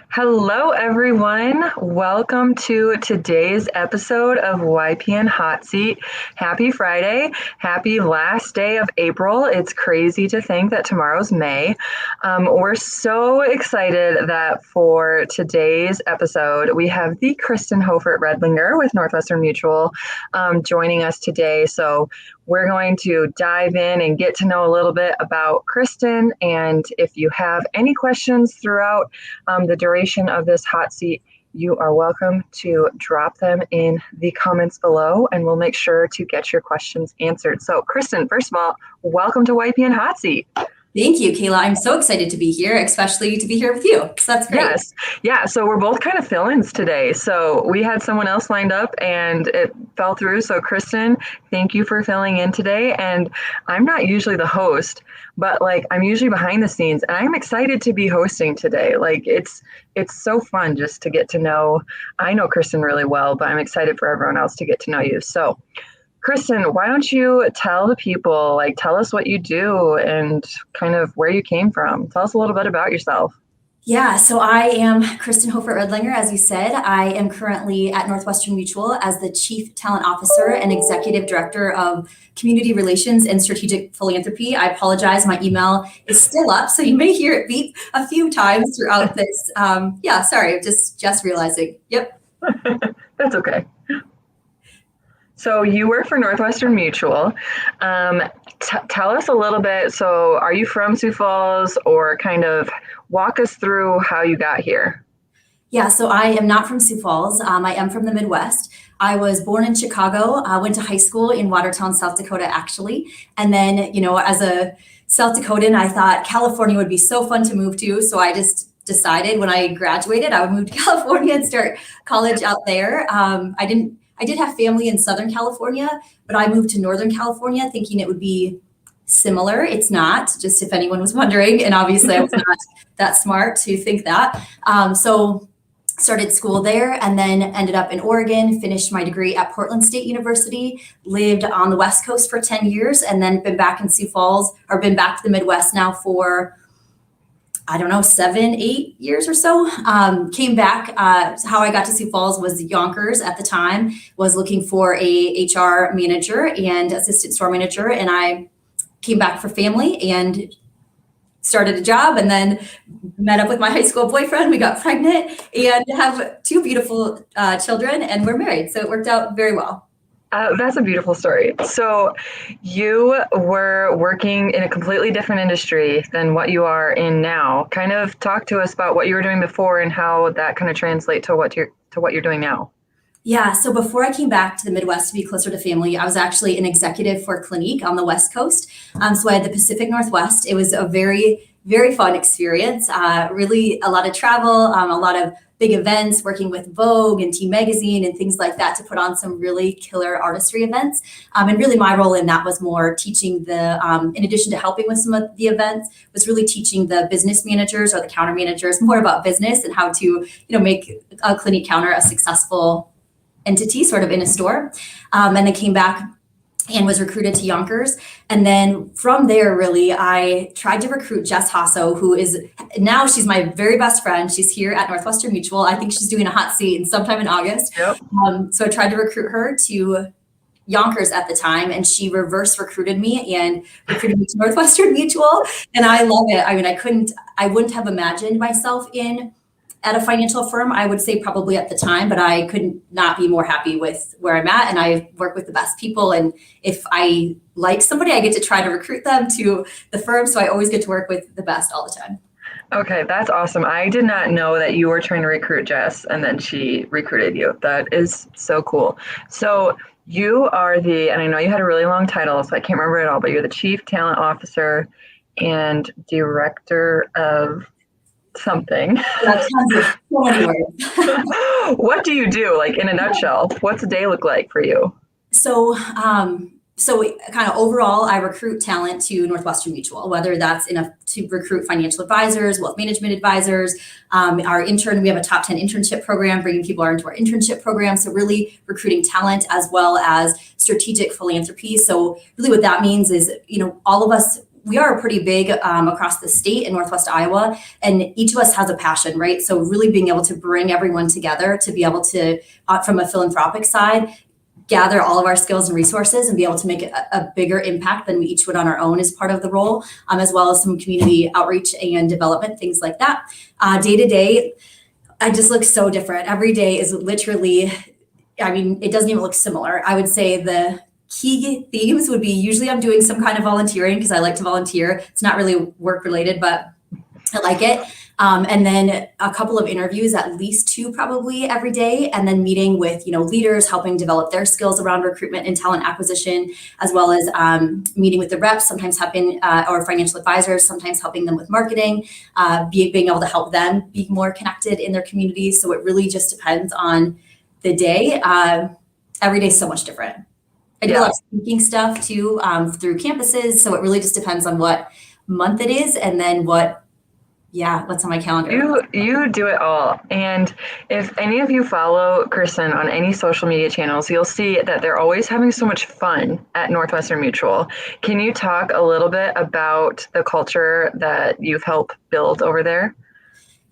Hello, everyone. Welcome to today's episode of YPN Hot Seat. Happy Friday. Happy last day of April. It's crazy to think that tomorrow's May. We're so excited that for today's episode, we have the Kristin Hoefert-Redlinger with Northwestern Mutual joining us today. So we're going to dive in and get to know a little bit about Kristin. And if you have any questions throughout the duration of this hot seat, you are welcome to drop them in the comments below, and we'll make sure to get your questions answered. So, Kristin, first of all, welcome to YPN Hot Seat. Thank you, Kayla. I'm so excited to be here, especially to be here with you. So that's great. Yes. Yeah. So we're both kind of fill-ins today. So we had someone else lined up and it fell through. So Kristin, thank you for filling in today. And I'm not usually the host, but I'm usually behind the scenes, and I'm excited to be hosting today. It's so fun just to get to know. I know Kristin really well, but I'm excited for everyone else to get to know you. So Kristin, why don't you tell the people, tell us what you do and kind of where you came from. Tell us a little bit about yourself. Yeah, so I am Kristin Hoefert-Redlinger, as you said. I am currently at Northwestern Mutual as the Chief Talent Officer and Executive Director of Community Relations and Strategic Philanthropy. I apologize, my email is still up, so you may hear it beep a few times throughout this. Sorry, just realizing. Yep. That's okay. So you work for Northwestern Mutual. Tell us a little bit. So are you from Sioux Falls, or kind of walk us through how you got here? Yeah, so I am not from Sioux Falls. I am from the Midwest. I was born in Chicago, went to high school in Watertown, South Dakota, actually. And then, as a South Dakotan, I thought California would be so fun to move to. So I just decided when I graduated, I would move to California and start college out there. I did have family in Southern California, but I moved to Northern California thinking it would be similar. It's not, just if anyone was wondering. And obviously I was not that smart to think that. So started school there and then ended up in Oregon, finished my degree at Portland State University, lived on the West Coast for 10 years, and then been back in Sioux Falls, or been back to the Midwest now for 7, 8 years or so. Came back. How I got to Sioux Falls was Yonkers at the time, was looking for a HR manager and assistant store manager. And I came back for family and started a job, and then met up with my high school boyfriend. We got pregnant and have 2 beautiful children, and we're married. So it worked out very well. That's a beautiful story. So you were working in a completely different industry than what you are in now. Kind of talk to us about what you were doing before and how that kind of translates to what you're doing now. Yeah, so before I came back to the Midwest to be closer to family, I was actually an executive for Clinique on the West Coast. So I had the Pacific Northwest. It was a very, very fun experience. Really a lot of travel, a lot of big events, working with Vogue and Teen Magazine and things like that to put on some really killer artistry events. And really my role in that was more teaching in addition to helping with some of the events, was really teaching the business managers or the counter managers more about business and how to, make a Clinique counter a successful entity sort of in a store. And then came back and was recruited to Yonkers. And then from there, really, I tried to recruit Jess Hasso, who is now, she's my very best friend. She's here at Northwestern Mutual. I think she's doing a hot seat sometime in August. Yep. So I tried to recruit her to Yonkers at the time, and she reverse recruited me and recruited me to Northwestern Mutual. And I love it. I mean, I wouldn't have imagined myself at a financial firm, I would say probably at the time, but I could not be more happy with where I'm at. And I work with the best people. And if I like somebody, I get to try to recruit them to the firm. So I always get to work with the best all the time. Okay, that's awesome. I did not know that you were trying to recruit Jess and then she recruited you. That is so cool. So you are and I know you had a really long title, so I can't remember it all, but you're the Chief Talent Officer and Director of something. Tons of so many words. What do you do, in a nutshell? What's a day look like for you? So kind of overall, I recruit talent to Northwestern Mutual, whether that's to recruit financial advisors, wealth management advisors. We have a top 10 internship program, bringing people into our internship program. So really recruiting talent as well as strategic philanthropy. So really what that means is, all of us, we are pretty big across the state in Northwest Iowa, and each of us has a passion, right? So really being able to bring everyone together to be able to, from a philanthropic side, gather all of our skills and resources and be able to make a bigger impact than we each would on our own is part of the role, as well as some community outreach and development, things like that. Day to day, I just look so different. Every day is literally, I mean, it doesn't even look similar. I would say the key themes would be usually I'm doing some kind of volunteering because I like to volunteer. It's not really work related, but I like it. And then a couple of interviews, at least 2 probably every day, and then meeting with, leaders, helping develop their skills around recruitment and talent acquisition, as well as meeting with the reps, sometimes helping, or financial advisors, sometimes helping them with marketing, being able to help them be more connected in their communities. So it really just depends on the day. Every day is so much different. I do a lot of speaking stuff too, through campuses. So it really just depends on what month it is and then what's on my calendar. You do it all. And if any of you follow Kristin on any social media channels, you'll see that they're always having so much fun at Northwestern Mutual. Can you talk a little bit about the culture that you've helped build over there?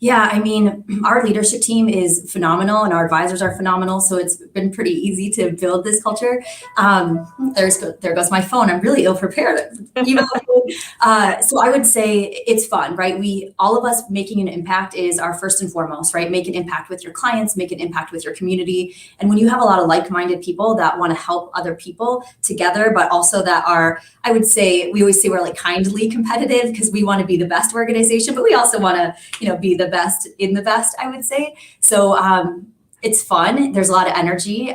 Yeah, I mean, our leadership team is phenomenal and our advisors are phenomenal. So it's been pretty easy to build this culture. There goes my phone. I'm really ill prepared. So I would say it's fun, right? All of us making an impact is our first and foremost, right? Make an impact with your clients, make an impact with your community. And when you have a lot of like-minded people that want to help other people together, but also that are, I would say, we always say we're like kindly competitive because we want to be the best organization, but we also want to, be the best in the best, I would say. So it's fun. There's a lot of energy.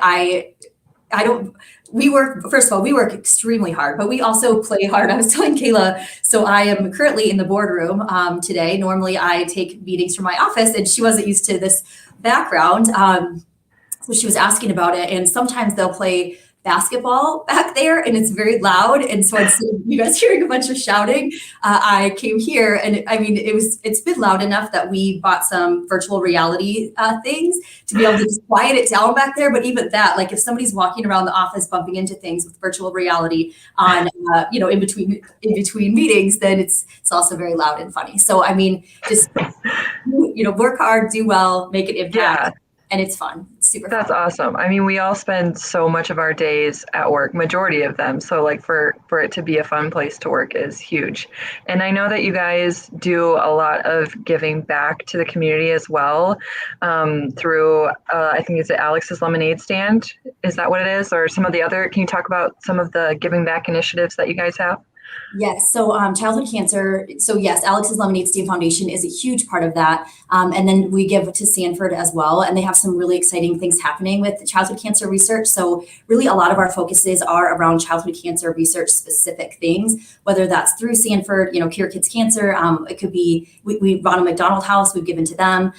We work extremely hard, but we also play hard. I was telling Kayla, so I am currently in the boardroom today. Normally I take meetings from my office and she wasn't used to this background. So she was asking about it, and sometimes they'll play basketball back there and it's very loud. And so instead of you guys hearing a bunch of shouting, I came here, and I mean, it's been loud enough that we bought some virtual reality things to be able to just quiet it down back there. But even that, like if somebody's walking around the office bumping into things with virtual reality on, in between meetings, then it's also very loud and funny. So, I mean, just, work hard, do well, make an impact. Yeah. And it's fun. It's super fun. That's awesome. I mean, we all spend so much of our days at work, majority of them. So like for it to be a fun place to work is huge. And I know that you guys do a lot of giving back to the community as well, through, I think it's Alex's Lemonade Stand. Is that what it is? Or some of the other, can you talk about some of the giving back initiatives that you guys have? Yes. So childhood cancer. So yes, Alex's Lemonade Stand Foundation is a huge part of that. And then we give to Sanford as well. And they have some really exciting things happening with childhood cancer research. So really a lot of our focuses are around childhood cancer research specific things, whether that's through Sanford, Cure Kids Cancer. It could be, we run a McDonald House, we've given to them.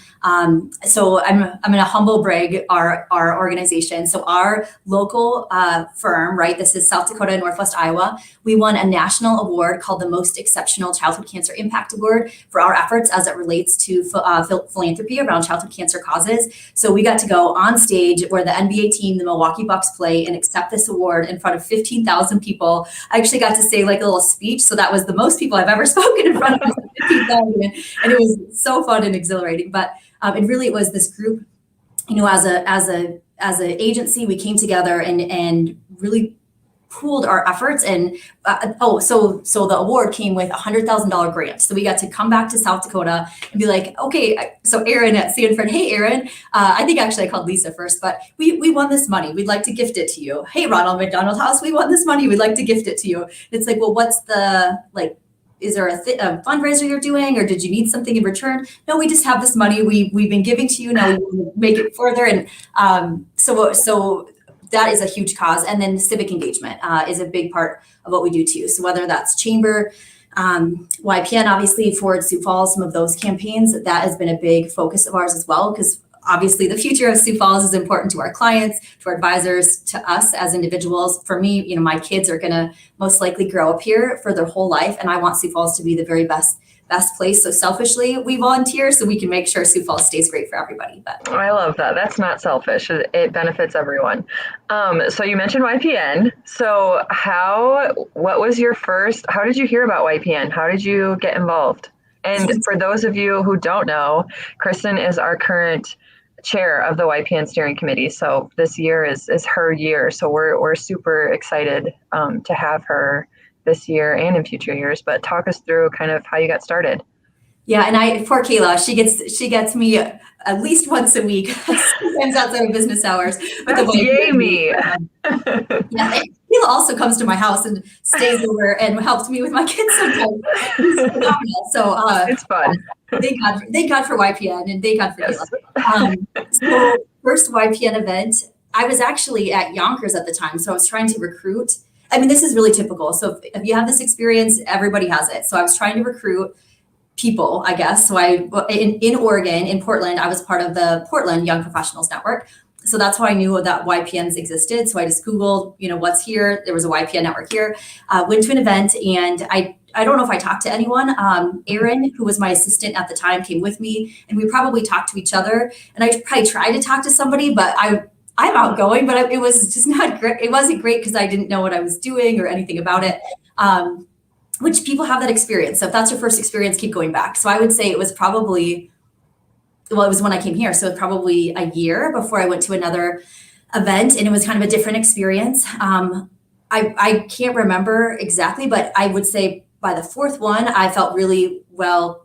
So I'm going to humble brag our organization. So our local firm, right, this is South Dakota and Northwest Iowa. We won a national award called the Most Exceptional Childhood Cancer Impact Award for our efforts as it relates to philanthropy around childhood cancer causes. So we got to go on stage where the NBA team, the Milwaukee Bucks, play and accept this award in front of 15,000 people. I actually got to say like a little speech. So that was the most people I've ever spoken in front of 15,000. And it was so fun and exhilarating. But it was this group, as an agency, we came together and really pooled our efforts. And so the award came with $100,000 grant. So we got to come back to South Dakota and be like, okay, so Erin at Sanford, hey, Erin, I think actually I called Lisa first, but we won this money. We'd like to gift it to you. Hey, Ronald McDonald House, we won this money. We'd like to gift it to you. It's like, well, what's the, is there a fundraiser you're doing, or did you need something in return? No, we just have this money we've been giving to you. Now we want to make it further. And so that is a huge cause. And then civic engagement is a big part of what we do too. So whether that's chamber, YPN, obviously Forward Sioux Falls, some of those campaigns, that has been a big focus of ours as well, because obviously the future of Sioux Falls is important to our clients, to our advisors, to us as individuals. For me, my kids are going to most likely grow up here for their whole life. And I want Sioux Falls to be the very best best place. So selfishly, we volunteer so we can make sure Sioux Falls stays great for everybody. But I love that. That's not selfish. It benefits everyone. So you mentioned YPN. So what was your first, how did you hear about YPN? How did you get involved? And for those of you who don't know, Kristin is our current chair of the YPN steering committee. So this year is her year. So we're super excited to have her this year and in future years. But talk us through kind of how you got started. Yeah, and poor Kayla, she gets me at least once a week, sometimes outside of business hours. That's yay me. Yeah, Kayla also comes to my house and stays over and helps me with my kids sometimes. It's phenomenal. So it's fun. Thank God for YPN and thank God for Kayla. So first YPN event, I was actually at Yonkers at the time, so I was trying to recruit. I mean, this is really typical. So if you have this experience, everybody has it. So I was trying to recruit people, I guess. So in Oregon, in Portland, I was part of the Portland Young Professionals Network. So that's how I knew that YPNs existed. So I just Googled, what's here. There was a YPN network here. Went to an event, and I don't know if I talked to anyone. Aaron, who was my assistant at the time, came with me, and we probably talked to each other. And I probably tried to talk to somebody, but I'm outgoing, but it was just not great. It wasn't great because I didn't know what I was doing or anything about it. Which people have that experience. So if that's your first experience, keep going back. So I would say it was probably, it was when I came here. So probably a year before I went to another event, and it was kind of a different experience. I can't remember exactly, but I would say by the fourth one, I felt really well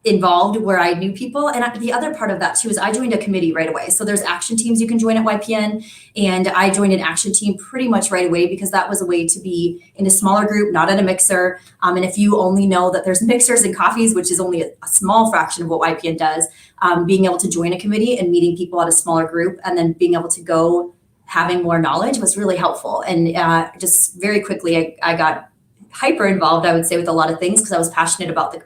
involved where I knew people. And the other part of that too is I joined a committee right away. So there's action teams you can join at YPN. And I joined an action team pretty much right away because that was a way to be in a smaller group, not in a mixer. And if you only know that there's mixers and coffees, which is only a small fraction of what YPN does, being able to join a committee and meeting people at a smaller group and then being able to go having more knowledge was really helpful. And just very quickly, I got hyper involved, I would say, with a lot of things because I was passionate about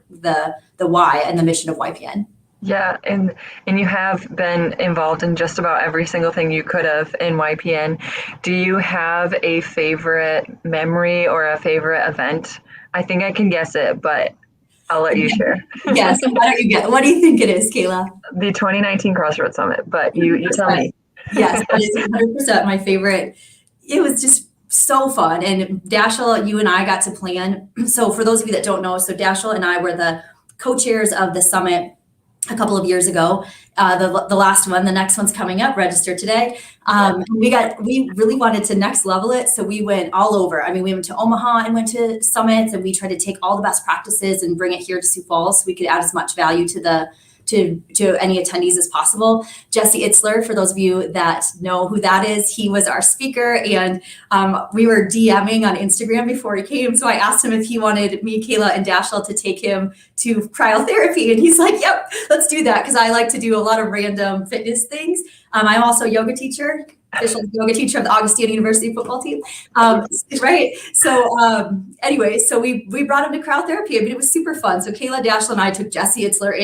the why and the mission of YPN. Yeah, and you have been involved in just about every single thing you could have in YPN. Do you have a favorite memory or a favorite event? I think I can guess it, but I'll let you share. Yes. Why don't you guess? What do you think it is, Kayla? The 2019 Crossroads Summit, but you tell me. Yes, that is 100% my favorite. It was just so fun. And Dashiell, you and I got to plan. So for those of you that don't know, so Dashiell and I were the co-chairs of the summit a couple of years ago. The last one, the next one's coming up, register today. We really wanted to next level it. So we went all over. I mean, we went to Omaha and went to summits, and we tried to take all the best practices and bring it here to Sioux Falls so we could add as much value to any attendees as possible. Jesse Itzler, for those of you that know who that is, he was our speaker, and we were DMing on Instagram before he came. So I asked him if he wanted me, Kayla, and Dashiell to take him to cryotherapy, and he's like, "Yep, let's do that," because I like to do a lot of random fitness things. I'm also a yoga teacher. Official yoga teacher of the Augustine University football team. Right. So anyway, so we brought him to cryotherapy. I mean, it was super fun. So Kayla, Dashiell, and I took Jesse Itzler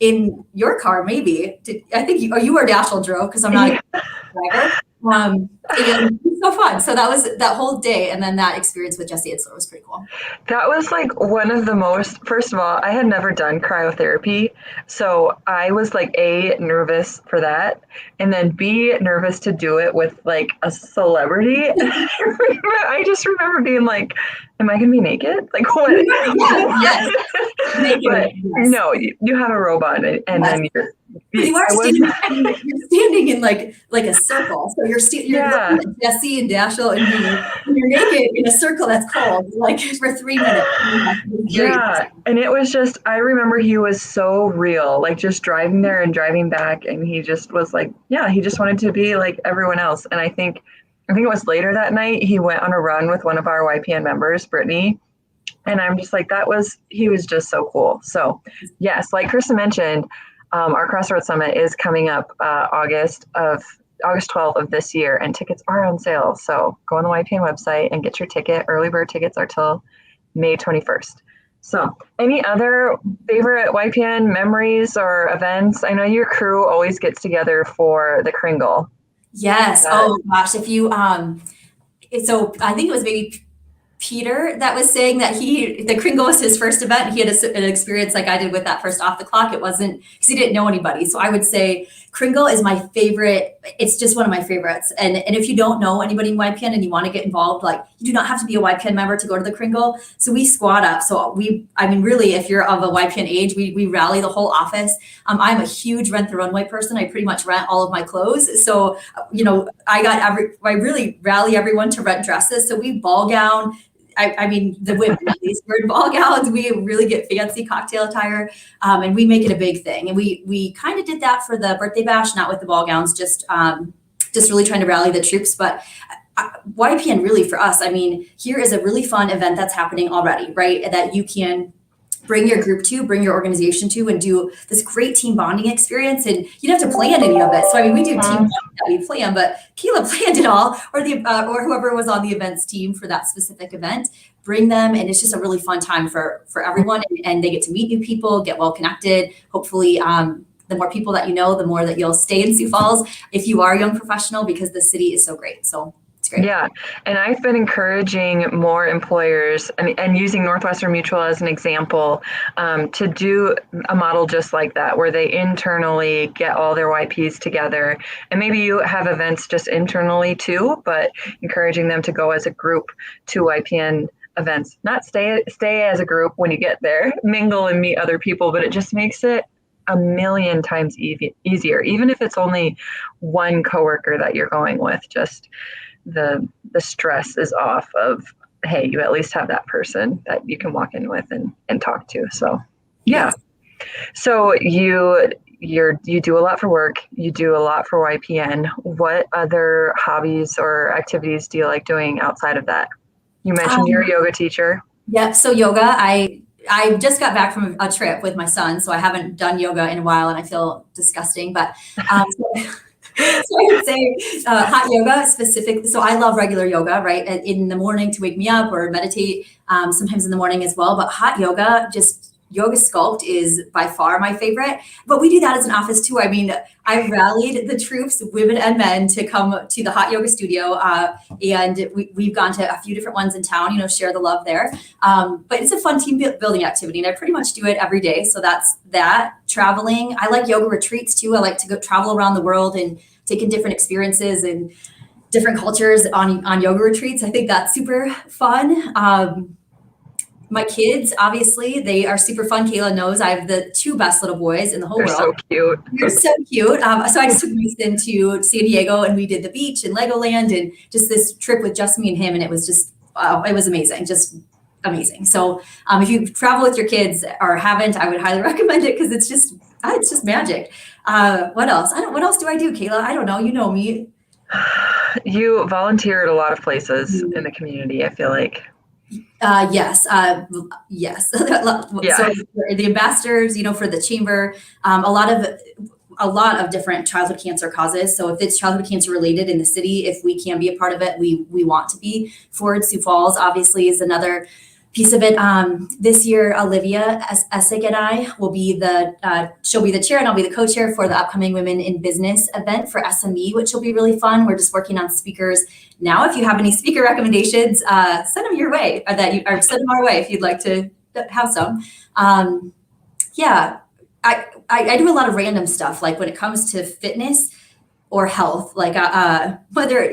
in your car, maybe. I think you or Dashiell drove because I'm not a driver. And it was so fun. So that was that whole day. And then that experience with Jesse Itzler was pretty cool. That was like one of the most, first of all, I had never done cryotherapy. So I was like A, nervous for that. And then B, nervous to do it with like a celebrity. I just remember being like, am I going to be naked? Like what? Yes. But no, you have a robe on and then you are standing in like a circle. So you're looking at Jesse and Dashiell and you're naked in a circle that's cold, like for 3 minutes. Yeah. And it was just, I remember he was so real, like just driving there and driving back. And he just was like, yeah, he just wanted to be like everyone else. And I think it was later that night, he went on a run with one of our YPN members, Brittany. And I'm just like, he was just so cool. So yes, like Kristin mentioned, our Crossroads Summit is coming up August 12th of this year, and tickets are on sale. So go on the YPN website and get your ticket. Early bird tickets are till May 21st. So any other favorite YPN memories or events? I know your crew always gets together for the Kringle. Yes. Oh gosh. If you, so I think it was maybe Peter that was saying that the Kringle was his first event. He had an experience like I did with that first off the clock. It wasn't because he didn't know anybody. So I would say Kringle is my favorite. It's just one of my favorites. And if you don't know anybody in YPN and you want to get involved, like you do not have to be a YPN member to go to the Kringle. So we squad up. So really, if you're of a YPN age, we rally the whole office. I'm a huge rent the runway person. I pretty much rent all of my clothes. So, I really rally everyone to rent dresses. So we ball gown. The women at least wear ball gowns. We really get fancy cocktail attire, and we make it a big thing. And we kind of did that for the birthday bash, not with the ball gowns, just really trying to rally the troops. But YPN really for us, here is a really fun event that's happening already, right? That you can bring your group to, bring your organization to, and do this great team bonding experience. And you don't have to plan any of it. So we do team bonding that we plan, but Kayla planned it all, or whoever was on the events team for that specific event. Bring them, and it's just a really fun time for everyone. And they get to meet new people, get well connected. Hopefully, the more people that you know, the more that you'll stay in Sioux Falls if you are a young professional, because the city is so great. So. Yeah. And I've been encouraging more employers and using Northwestern Mutual as an example to do a model just like that, where they internally get all their YPs together. And maybe you have events just internally too, but encouraging them to go as a group to YPN events, not stay as a group when you get there, mingle and meet other people, but it just makes it a million times easier, even if it's only one coworker that you're going with. Just the stress is off of, hey, you at least have that person that you can walk in with and talk to. So yeah. Yes. So you do a lot for work, you do a lot for YPN. What other hobbies or activities do you like doing outside of that? You mentioned you're a yoga teacher. Yeah, so yoga, I just got back from a trip with my son, so I haven't done yoga in a while and I feel disgusting, but so I would say hot yoga specifically. So I love regular yoga, right? In the morning to wake me up, or meditate sometimes in the morning as well. But hot yoga, just yoga sculpt, is by far my favorite. But we do that as an office too. I rallied the troops, women and men, to come to the hot yoga studio. And we've gone to a few different ones in town, share the love there. But it's a fun team building activity. And I pretty much do it every day. So that's that. Traveling. I like yoga retreats too. I like to go travel around the world and take in different experiences and different cultures on yoga retreats. I think that's super fun. My kids, obviously, they are super fun. Kayla knows I have the two best little boys in the whole world. They're so cute. They're so cute. So I just took Mason to San Diego, and we did the beach and Legoland, and just this trip with just me and him. And it was just, it was amazing. Just amazing. So if you travel with your kids or haven't, I would highly recommend it, because it's just magic. What else? What else do I do, Kayla? I don't know. You know me. You volunteer at a lot of places in the community, I feel like. Yes. Yes. Yeah. So the ambassadors, for the chamber, a lot of different childhood cancer causes. So if it's childhood cancer related in the city, if we can be a part of it, we want to be. Forward Sioux Falls obviously is another piece of it. This year, Olivia Essig and I will be she'll be the chair and I'll be the co-chair for the upcoming Women in Business event for SME, which will be really fun. We're just working on speakers now. If you have any speaker recommendations, send them your way, or send them our way if you'd like to have some. Yeah, I do a lot of random stuff, like when it comes to fitness or health, like whether,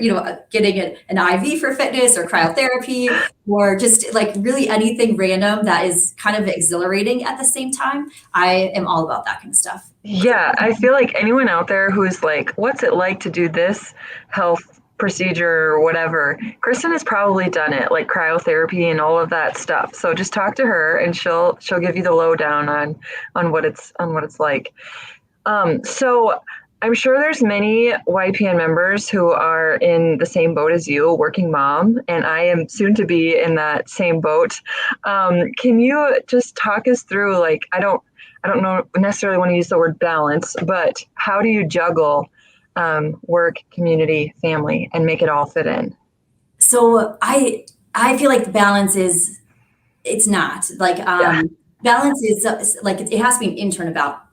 getting an IV for fitness or cryotherapy, or just like really anything random that is kind of exhilarating at the same time. I am all about that kind of stuff. Yeah, I feel like anyone out there who's like, what's it like to do this health procedure or whatever, Kristin has probably done it, like cryotherapy and all of that stuff. So just talk to her and she'll give you the lowdown on what it's like. So I'm sure there's many YPN members who are in the same boat as you, a working mom, and I am soon to be in that same boat. Can you just talk us through, like, I don't know necessarily want to use the word balance, but how do you juggle work, community, family, and make it all fit in? So I feel like the balance is, it's not like, balance is like, it has to be an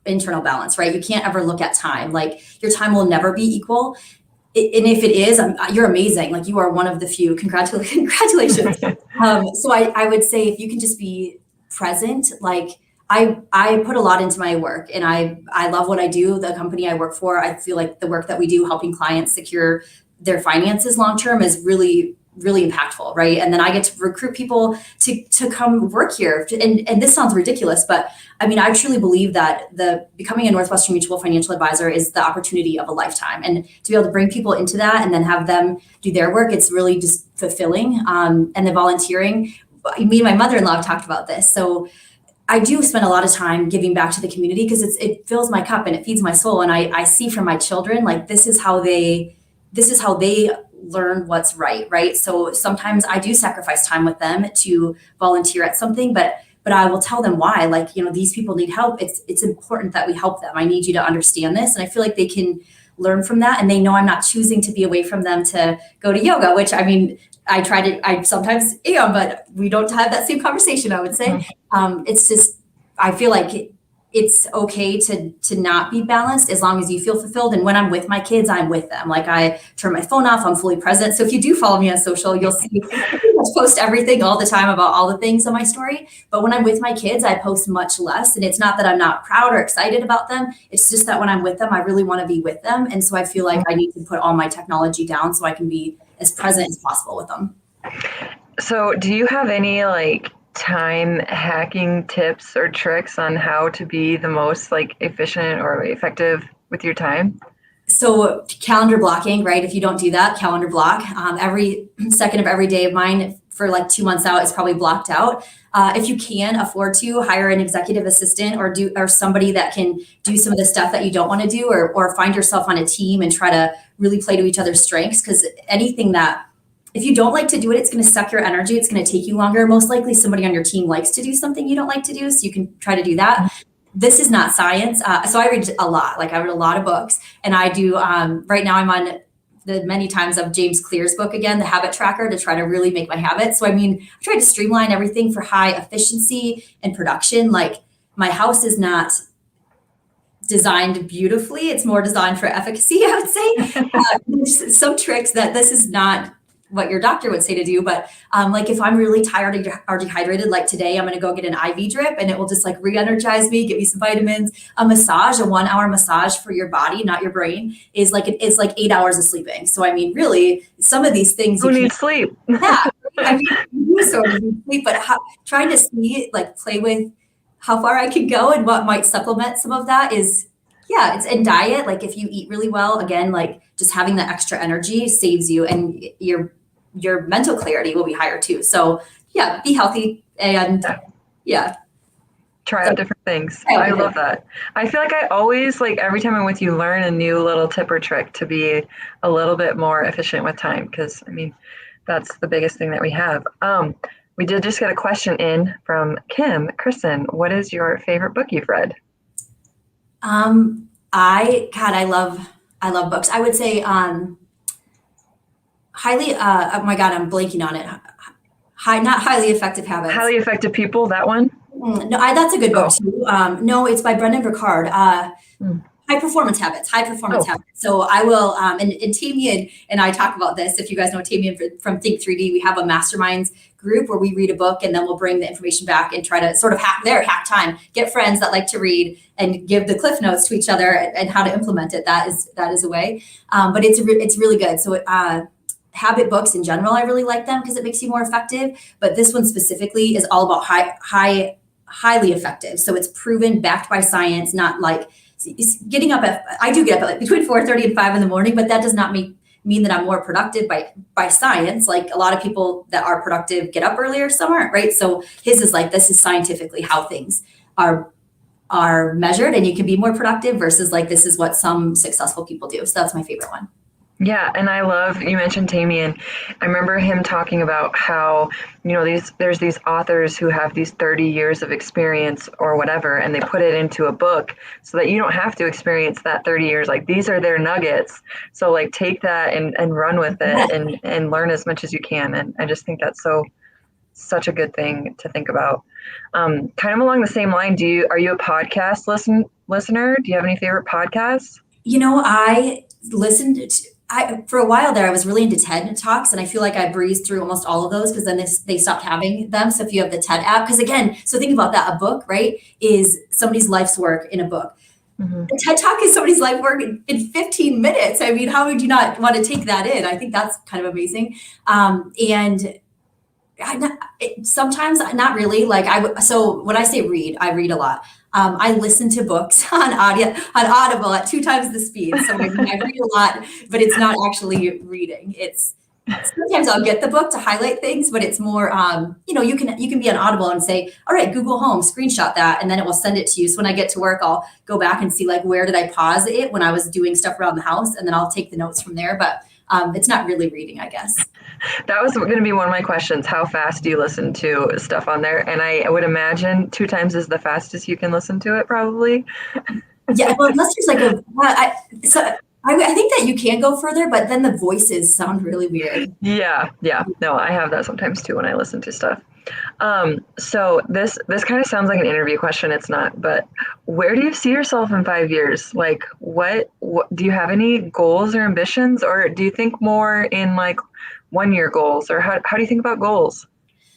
internal balance, right? You can't ever look at time. Like, your time will never be equal. And if it is, you're amazing. Like, you are one of the few. Congratulations. So I would say if you can just be present, like I put a lot into my work and I love what I do. The company I work for, I feel like the work that we do helping clients secure their finances long term is really, really impactful, right? And then I get to recruit people to come work here. And this sounds ridiculous, but I mean, I truly believe that becoming a Northwestern Mutual financial advisor is the opportunity of a lifetime. And to be able to bring people into that and then have them do their work, it's really just fulfilling. And the volunteering, me and my mother-in-law have talked about this. So I do spend a lot of time giving back to the community because it fills my cup and it feeds my soul. And I see from my children, like this is how they learn what's right. So sometimes I do sacrifice time with them to volunteer at something, but I will tell them why, like, these people need help. It's important that we help them. I need you to understand this. And I feel like they can learn from that. And they know I'm not choosing to be away from them to go to yoga, which I mean, I sometimes am, but we don't have that same conversation, I would say. It's just, I feel like it's okay to not be balanced as long as you feel fulfilled. And when I'm with my kids, I'm with them. Like I turn my phone off, I'm fully present. So if you do follow me on social, you'll see I post everything all the time about all the things on my story. But when I'm with my kids, I post much less. And it's not that I'm not proud or excited about them. It's just that when I'm with them, I really want to be with them. And so I feel like I need to put all my technology down so I can be as present as possible with them. So do you have any time hacking tips or tricks on how to be the most efficient or effective with your time? So calendar blocking, right? If you don't do that, calendar block. Every second of every day of mine for 2 months out is probably blocked out. If you can afford to hire an executive assistant or somebody that can do some of the stuff that you don't want to do, or find yourself on a team and try to really play to each other's strengths. Because anything that, if you don't like to do it, it's going to suck your energy. It's going to take you longer. Most likely somebody on your team likes to do something you don't like to do. So you can try to do that. This is not science. So I read a lot, I read a lot of books, and I do, right now I'm on the many times of James Clear's book again, The Habit Tracker, to try to really make my habits. So, I mean, I try to streamline everything for high efficiency and production. Like my house is not designed beautifully. It's more designed for efficacy, I would say. There's some tricks that this is not what your doctor would say to do. But if I'm really tired or dehydrated, like today, I'm going to go get an IV drip and it will just re-energize me, give me some vitamins. A massage, a 1 hour massage for your body, not your brain, is it's 8 hours of sleeping. So, I mean, really, some of these things you need sleep. Yeah. I mean, you sort of need sleep, but trying to see, play with how far I can go and what might supplement some of that is, yeah, it's in diet. If you eat really well, again, just having the extra energy saves you, and your mental clarity will be higher too. So yeah, be healthy and try out different things. I love that. I feel like I always, every time I'm with you, learn a new little tip or trick to be a little bit more efficient with time. Because I mean, that's the biggest thing that we have. We did just get a question in from Kim. Kristin, what is your favorite book you've read? I love books. I would say, highly, oh my God, I'm blanking on it. Not Highly Effective Habits. Highly Effective People, that one? No, that's a good book too. No, it's by Brendan Burchard. High Performance Habits. So I will, and Tamian and I talk about this. If you guys know Tamian from Think 3D, we have a masterminds group where we read a book and then we'll bring the information back and try to sort of hack time, get friends that like to read and give the cliff notes to each other and how to implement it. That is a way. But it's really good. So habit books in general, I really like them because it makes you more effective. But this one specifically is all about highly effective. So it's proven, backed by science, not getting up I do get up at between 4:30 and 5 in the morning, but that does not mean that I'm more productive by science. A lot of people that are productive get up earlier, some aren't, right? So his is this is scientifically how things are measured, and you can be more productive versus this is what some successful people do. So that's my favorite one. Yeah, and I love, you mentioned Tamian. I remember him talking about how, there's these authors who have these 30 years of experience or whatever, and they put it into a book so that you don't have to experience that 30 years. These are their nuggets. So take that and run with it and learn as much as you can. And I just think that's such a good thing to think about. Kind of along the same line, are you a podcast listener? Do you have any favorite podcasts? I listened to for a while there, I was really into TED Talks, and I feel like I breezed through almost all of those because then they stopped having them. So if you have the TED app, because again, so think about that, a book, right, is somebody's life's work in a book. Mm-hmm. A TED Talk is somebody's life work in 15 minutes. I mean, how would you not want to take that in? I think that's kind of amazing. And sometimes not really. So when I say read, I read a lot. I listen to books on Audible at 2 times the speed. So I read a lot, but it's not actually reading. It's sometimes I'll get the book to highlight things, but it's more, you can be on Audible and say, all right, Google Home, screenshot that, and then it will send it to you. So when I get to work, I'll go back and see like, where did I pause it when I was doing stuff around the house? And then I'll take the notes from there. But it's not really reading, I guess. That was going to be one of my questions. How fast do you listen to stuff on there? And I would imagine 2 times is the fastest you can listen to it, probably. Yeah, well, unless there's I think that you can go further, but then the voices sound really weird. Yeah. No, I have that sometimes too when I listen to stuff. So this kind of sounds like an interview question. It's not, but where do you see yourself in 5 years? Like, what do you have any goals or ambitions, or do you think more in like 1-year goals, or how do you think about goals?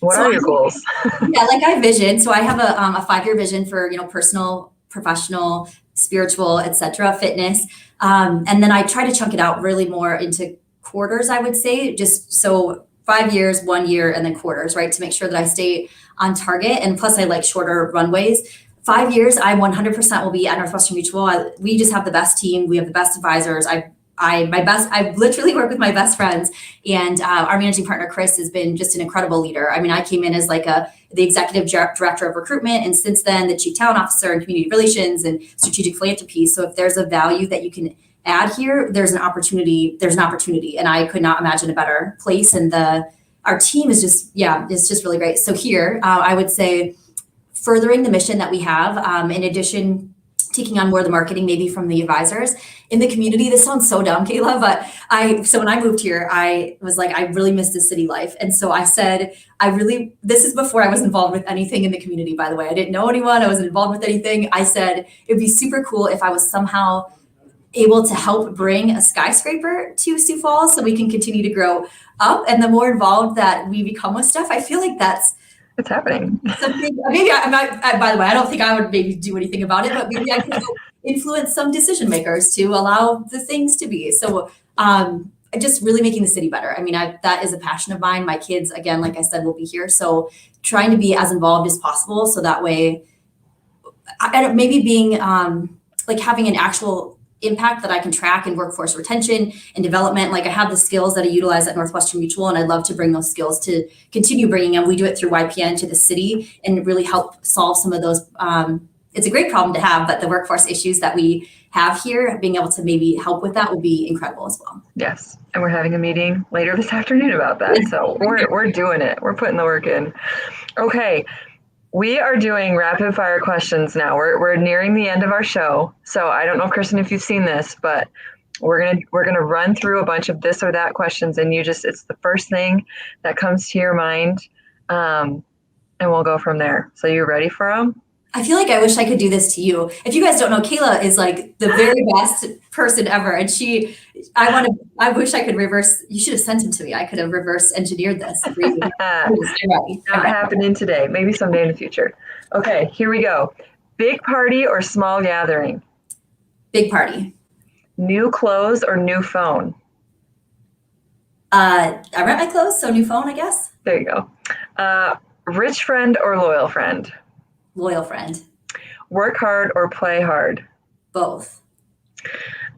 What are your goals? Yeah, like I vision. So I have a 5-year vision for, personal, professional, spiritual, etc., fitness. And then I try to chunk it out really more into quarters, I would say, just so 5 years, 1 year, and then quarters, right? To make sure that I stay on target. And plus I like shorter runways. 5 years, I 100% will be at Northwestern Mutual. We just have the best team. We have the best advisors. I literally work with my best friends, and our managing partner, Chris, has been just an incredible leader. I mean, I came in as like the executive director of recruitment, and since then the chief talent officer and community relations and strategic philanthropy. So if there's a value that you can add here, there's an opportunity, and I could not imagine a better place. And our team is it's just really great. So here, I would say furthering the mission that we have, in addition, taking on more of the marketing, maybe from the advisors in the community. This sounds so dumb, Kayla, but so when I moved here, I was like, I really miss the city life. And so I said, this is before I was involved with anything in the community, by the way. I didn't know anyone. I wasn't involved with anything. I said, it'd be super cool if I was somehow able to help bring a skyscraper to Sioux Falls so we can continue to grow up. And the more involved that we become with stuff, I feel like it's happening. Maybe I'm not, by the way, I don't think I would maybe do anything about it, but maybe I could influence some decision makers to allow the things to be. So just really making the city better. I mean, that is a passion of mine. My kids, again, like I said, will be here. So trying to be as involved as possible. So that way, maybe being like having an actual impact that I can track in workforce retention and development. Like I have the skills that I utilize at Northwestern Mutual, and I'd love to bring those skills to continue bringing them. We do it through YPN to the city and really help solve some of those. It's a great problem to have, but the workforce issues that we have here, being able to maybe help with that would be incredible as well. Yes. And we're having a meeting later this afternoon about that. So we're doing it. We're putting the work in. Okay. We are doing rapid fire questions now. We're nearing the end of our show. So I don't know, Kristin, if you've seen this, but we're gonna run through a bunch of this or that questions, and it's the first thing that comes to your mind, and we'll go from there. So you ready for them? I feel like I wish I could do this to you. If you guys don't know, Kayla is like the very best person ever. And I wish I could reverse. You should have sent him to me. I could have reverse engineered this. Not happening today. Maybe someday in the future. Okay, here we go. Big party or small gathering? Big party. New clothes or new phone? I rent my clothes, so new phone, I guess. There you go. Rich friend or loyal friend? Loyal friend. Work hard or play hard? Both.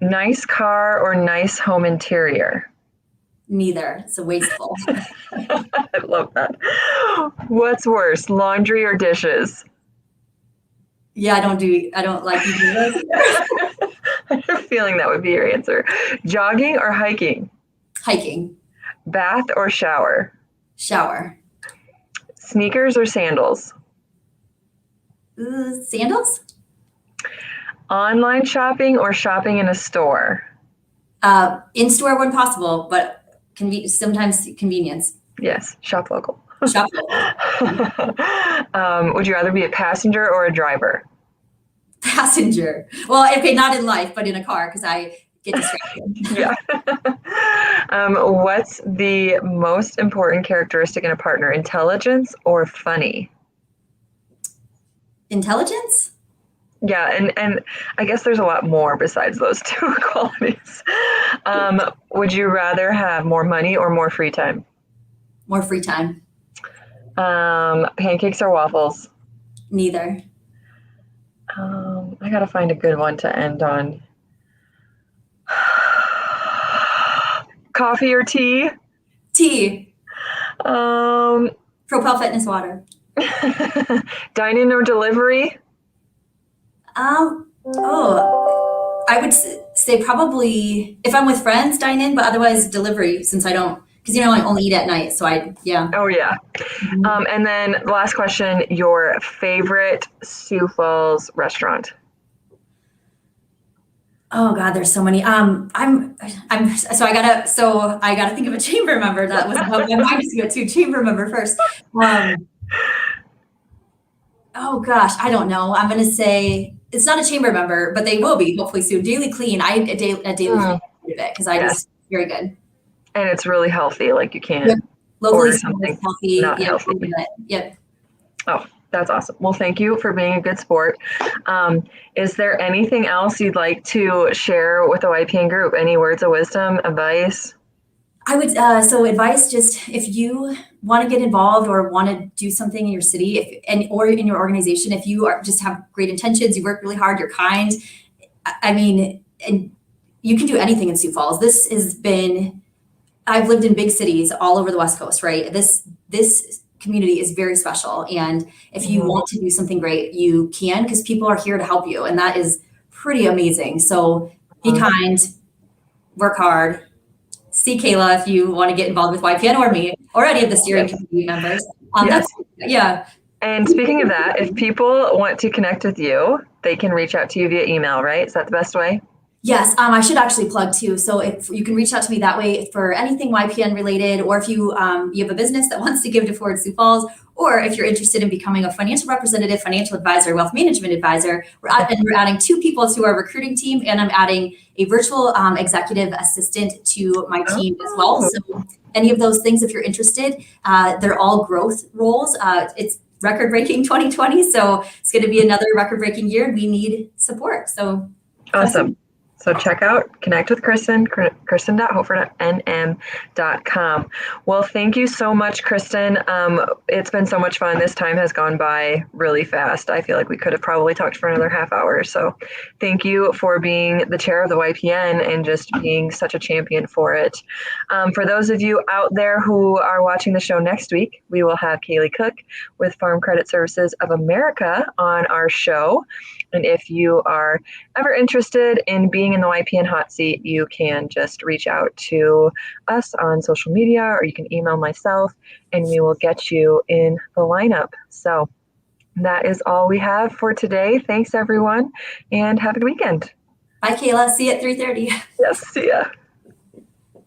Nice car or nice home interior? Neither. It's a wasteful. I love that. What's worse, laundry or dishes? Yeah, I don't like either of those. I have a feeling that would be your answer. Jogging or hiking? Hiking. Bath or shower? Shower. Sneakers or sandals? Sandals? Online shopping or shopping in a store? In store when possible, but sometimes convenience. Yes, shop local. Shop local. Would you rather be a passenger or a driver? Passenger. Well, okay, not in life, but in a car, because get distracted. Yeah. What's the most important characteristic in a partner? Intelligence or funny? Intelligence? Yeah, and I guess there's a lot more besides those two qualities. Would you rather have more money or more free time? More free time? Pancakes or waffles? Neither. I gotta find a good one to end on. Coffee or tea? Tea. Um, Propel Fitness water. Dine-in or delivery? I would say probably if I'm with friends, dine in, but otherwise delivery since I don't, because I only eat at night. So yeah. Oh, yeah. Mhm. And then the last question, your favorite Sioux Falls restaurant? Oh God, there's so many. So I gotta think of a chamber member. That was how my mind just go to chamber member first. Oh gosh, I don't know. I'm gonna say it's not a chamber member, but they will be hopefully soon. Daily Clean. A daily clean because I Yes. just very good. And it's really healthy. Like you Yep. can't Locally order sourced, something healthy. not Yep. healthy. Yep. Oh, that's awesome. Well, thank you for being a good sport. Is there anything else you'd like to share with the YPN group? Any words of wisdom, advice? I would so advice just if you want to get involved or want to do something in your city or in your organization, if you just have great intentions, you work really hard, you're kind. I mean, and you can do anything in Sioux Falls. This has been I've lived in big cities all over the West Coast, right? This community is very special. And if you want to do something great, you can because people are here to help you. And that is pretty amazing. So be kind, work hard. See Kayla if you want to get involved with YPN or me or any of the steering committee members. Yes. Yeah. And speaking of that, if people want to connect with you, they can reach out to you via email, right? Is that the best way? Yes, I should actually plug too. So if you can reach out to me that way for anything YPN related, or if you you have a business that wants to give to Forward Sioux Falls, or if you're interested in becoming a financial representative, financial advisor, wealth management advisor, we're adding 2 people to our recruiting team, and I'm adding a virtual executive assistant to my team as well. So any of those things, if you're interested, they're all growth roles. It's record-breaking 2020, so it's going to be another record-breaking year, and we need support. So awesome. So connect with Kristin, kristin.hoefert@nm.com. Well, thank you so much, Kristin. It's been so much fun. This time has gone by really fast. I feel like we could have probably talked for another half hour. So thank you for being the chair of the YPN and just being such a champion for it. For those of you out there who are watching the show next week, we will have Kaylee Cook with Farm Credit Services of America on our show. And if you are ever interested in being in the YPN Hot Seat, you can just reach out to us on social media or you can email myself and we will get you in the lineup. So that is all we have for today. Thanks, everyone, and have a good weekend. Bye, Kayla. See you at 3:30. Yes, see ya.